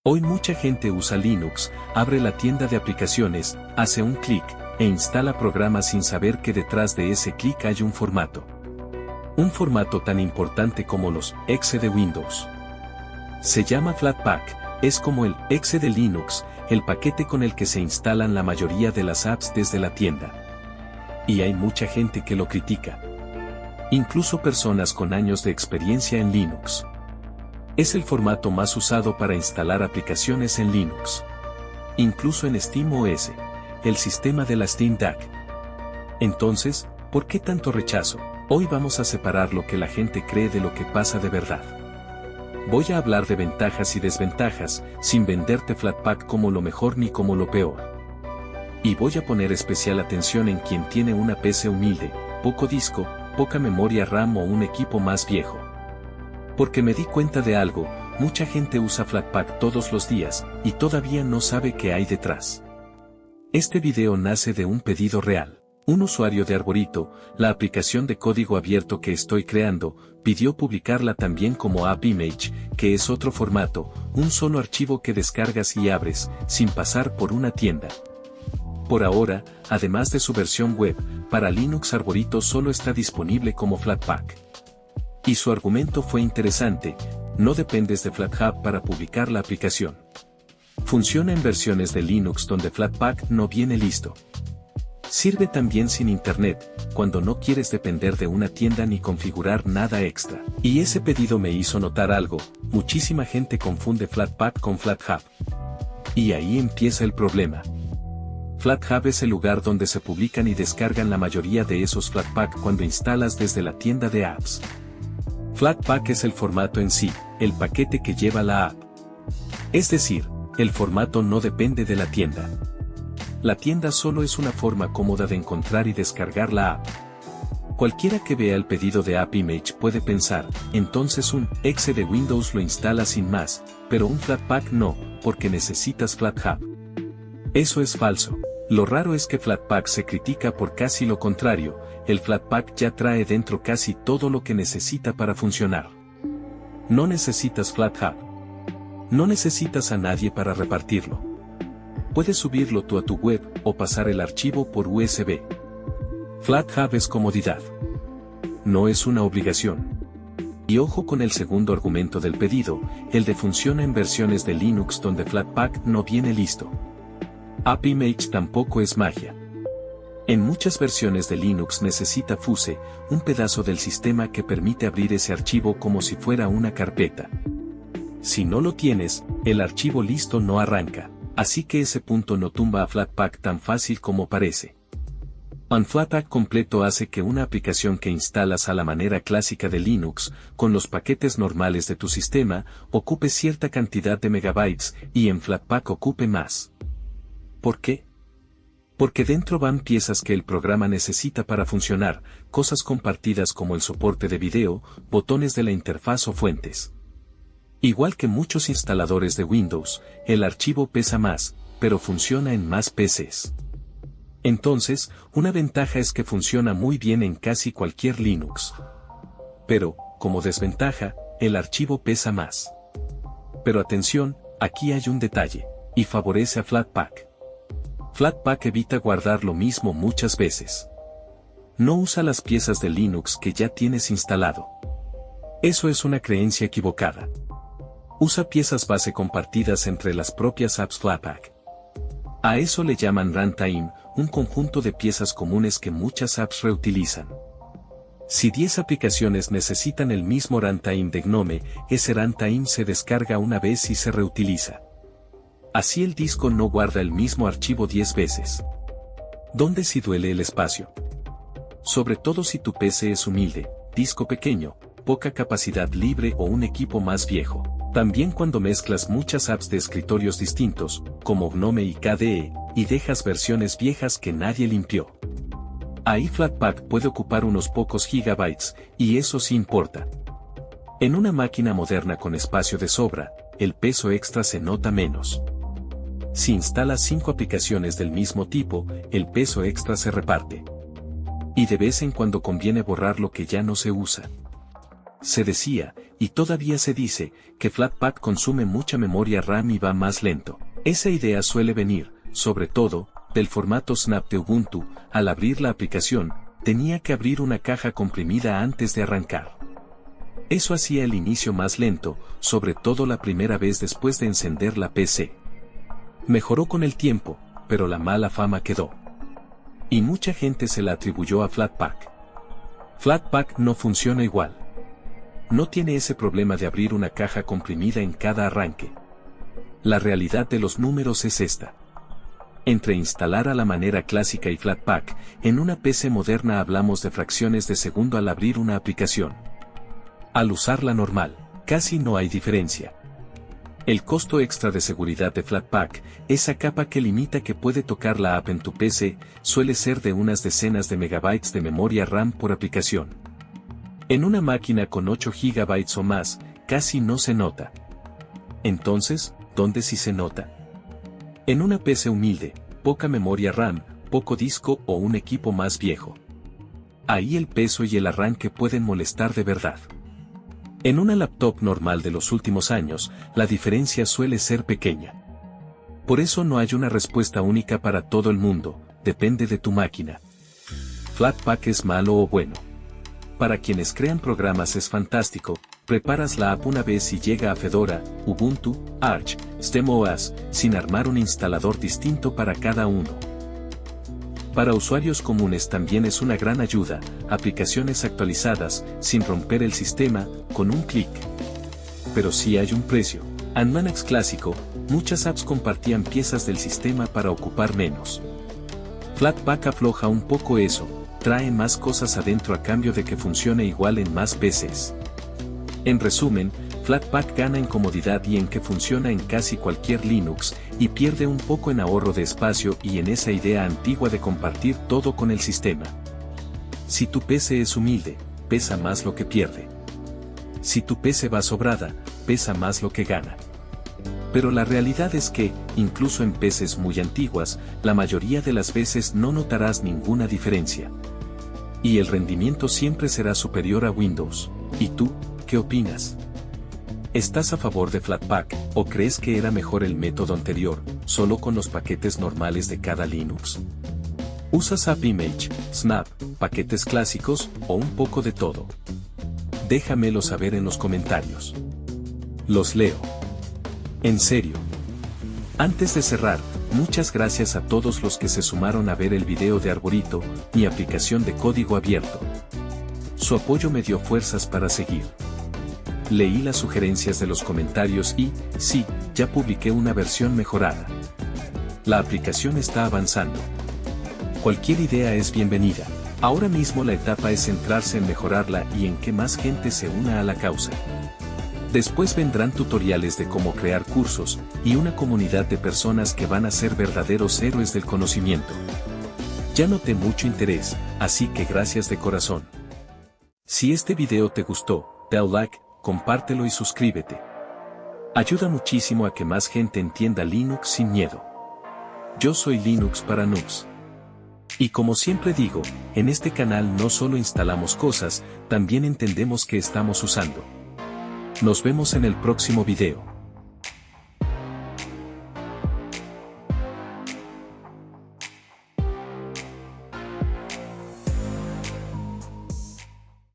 Hoy mucha gente usa Linux, abre la tienda de aplicaciones, hace un clic, e instala programas sin saber que detrás de ese clic hay un formato. Un formato tan importante como los exe de Windows. Se llama Flatpak, es como el exe de Linux, el paquete con el que se instalan la mayoría de las apps desde la tienda. Y hay mucha gente que lo critica. Incluso personas con años de experiencia en Linux. Es el formato más usado para instalar aplicaciones en Linux. Incluso en SteamOS, el sistema de la Steam Deck. Entonces, ¿por qué tanto rechazo? Hoy vamos a separar lo que la gente cree de lo que pasa de verdad. Voy a hablar de ventajas y desventajas, sin venderte Flatpak como lo mejor ni como lo peor. Y voy a poner especial atención en quien tiene una PC humilde, poco disco, poca memoria RAM o un equipo más viejo. Porque me di cuenta de algo, mucha gente usa Flatpak todos los días, y todavía no sabe qué hay detrás. Este video nace de un pedido real. Un usuario de Arborito, la aplicación de código abierto que estoy creando, pidió publicarla también como AppImage, que es otro formato, un solo archivo que descargas y abres, sin pasar por una tienda. Por ahora, además de su versión web, para Linux Arborito solo está disponible como Flatpak. Y su argumento fue interesante, no dependes de FlatHub para publicar la aplicación. Funciona en versiones de Linux donde Flatpak no viene listo. Sirve también sin internet, cuando no quieres depender de una tienda ni configurar nada extra. Y ese pedido me hizo notar algo, muchísima gente confunde Flatpak con FlatHub. Y ahí empieza el problema. FlatHub es el lugar donde se publican y descargan la mayoría de esos Flatpak cuando instalas desde la tienda de apps. Flatpak es el formato en sí, el paquete que lleva la app. Es decir, el formato no depende de la tienda. La tienda solo es una forma cómoda de encontrar y descargar la app. Cualquiera que vea el pedido de AppImage puede pensar, entonces un exe de Windows lo instala sin más, pero un Flatpak no, porque necesitas FlatHub. Eso es falso. Lo raro es que Flatpak se critica por casi lo contrario, el Flatpak ya trae dentro casi todo lo que necesita para funcionar. No necesitas FlatHub. No necesitas a nadie para repartirlo. Puedes subirlo tú a tu web o pasar el archivo por USB. FlatHub es comodidad. No es una obligación. Y ojo con el segundo argumento del pedido, el de funciona en versiones de Linux donde Flatpak no viene listo. AppImage tampoco es magia. En muchas versiones de Linux necesita Fuse, un pedazo del sistema que permite abrir ese archivo como si fuera una carpeta. Si no lo tienes, el archivo listo no arranca, así que ese punto no tumba a Flatpak tan fácil como parece. Un Flatpak completo hace que una aplicación que instalas a la manera clásica de Linux, con los paquetes normales de tu sistema, ocupe cierta cantidad de megabytes y en Flatpak ocupe más. ¿Por qué? Porque dentro van piezas que el programa necesita para funcionar, cosas compartidas como el soporte de video, botones de la interfaz o fuentes. Igual que muchos instaladores de Windows, el archivo pesa más, pero funciona en más PCs. Entonces, una ventaja es que funciona muy bien en casi cualquier Linux. Pero, como desventaja, el archivo pesa más. Pero atención, aquí hay un detalle, y favorece a Flatpak. Flatpak evita guardar lo mismo muchas veces. No usa las piezas de Linux que ya tienes instalado. Eso es una creencia equivocada. Usa piezas base compartidas entre las propias apps Flatpak. A eso le llaman runtime, un conjunto de piezas comunes que muchas apps reutilizan. Si 10 aplicaciones necesitan el mismo runtime de GNOME, ese runtime se descarga una vez y se reutiliza. Así el disco no guarda el mismo archivo 10 veces. ¿Dónde sí duele el espacio? Sobre todo si tu PC es humilde, disco pequeño, poca capacidad libre o un equipo más viejo. También cuando mezclas muchas apps de escritorios distintos, como GNOME y KDE, y dejas versiones viejas que nadie limpió. Ahí Flatpak puede ocupar unos pocos gigabytes, y eso sí importa. En una máquina moderna con espacio de sobra, el peso extra se nota menos. Si instalas 5 aplicaciones del mismo tipo, el peso extra se reparte. Y de vez en cuando conviene borrar lo que ya no se usa. Se decía, y todavía se dice, que Flatpak consume mucha memoria RAM y va más lento. Esa idea suele venir, sobre todo, del formato Snap de Ubuntu. Al abrir la aplicación, tenía que abrir una caja comprimida antes de arrancar. Eso hacía el inicio más lento, sobre todo la primera vez después de encender la PC. Mejoró con el tiempo, pero la mala fama quedó. Y mucha gente se la atribuyó a Flatpak. Flatpak no funciona igual. No tiene ese problema de abrir una caja comprimida en cada arranque. La realidad de los números es esta. Entre instalar a la manera clásica y Flatpak, en una PC moderna hablamos de fracciones de segundo al abrir una aplicación. Al usarla normal, casi no hay diferencia. El costo extra de seguridad de Flatpak, esa capa que limita que puede tocar la app en tu PC, suele ser de unas decenas de megabytes de memoria RAM por aplicación. En una máquina con 8 GB o más, casi no se nota. Entonces, ¿dónde sí se nota? En una PC humilde, poca memoria RAM, poco disco o un equipo más viejo. Ahí el peso y el arranque pueden molestar de verdad. En una laptop normal de los últimos años, la diferencia suele ser pequeña. Por eso no hay una respuesta única para todo el mundo, depende de tu máquina. Flatpak es malo o bueno. Para quienes crean programas es fantástico, preparas la app una vez y llega a Fedora, Ubuntu, Arch, SteamOS, sin armar un instalador distinto para cada uno. Para usuarios comunes también es una gran ayuda, aplicaciones actualizadas, sin romper el sistema, con un clic. Pero sí hay un precio. En Linux clásico, muchas apps compartían piezas del sistema para ocupar menos. Flatpak afloja un poco eso, trae más cosas adentro a cambio de que funcione igual en más PCs. En resumen, Flatpak gana en comodidad y en que funciona en casi cualquier Linux, y pierde un poco en ahorro de espacio y en esa idea antigua de compartir todo con el sistema. Si tu PC es humilde, pesa más lo que pierde. Si tu PC va sobrada, pesa más lo que gana. Pero la realidad es que, incluso en PCs muy antiguas, la mayoría de las veces no notarás ninguna diferencia. Y el rendimiento siempre será superior a Windows. ¿Y tú, qué opinas? ¿Estás a favor de Flatpak, o crees que era mejor el método anterior, solo con los paquetes normales de cada Linux? ¿Usas AppImage, Snap, paquetes clásicos, o un poco de todo? Déjamelo saber en los comentarios. Los leo. En serio. Antes de cerrar, muchas gracias a todos los que se sumaron a ver el video de Arborito, mi aplicación de código abierto. Su apoyo me dio fuerzas para seguir. Leí las sugerencias de los comentarios y, sí, ya publiqué una versión mejorada. La aplicación está avanzando. Cualquier idea es bienvenida. Ahora mismo la etapa es centrarse en mejorarla y en que más gente se una a la causa. Después vendrán tutoriales de cómo crear cursos, y una comunidad de personas que van a ser verdaderos héroes del conocimiento. Ya noté mucho interés, así que gracias de corazón. Si este video te gustó, da like, compártelo y suscríbete. Ayuda muchísimo a que más gente entienda Linux sin miedo. Yo soy Linux para Noobs. Y como siempre digo, en este canal no solo instalamos cosas, también entendemos qué estamos usando. Nos vemos en el próximo video.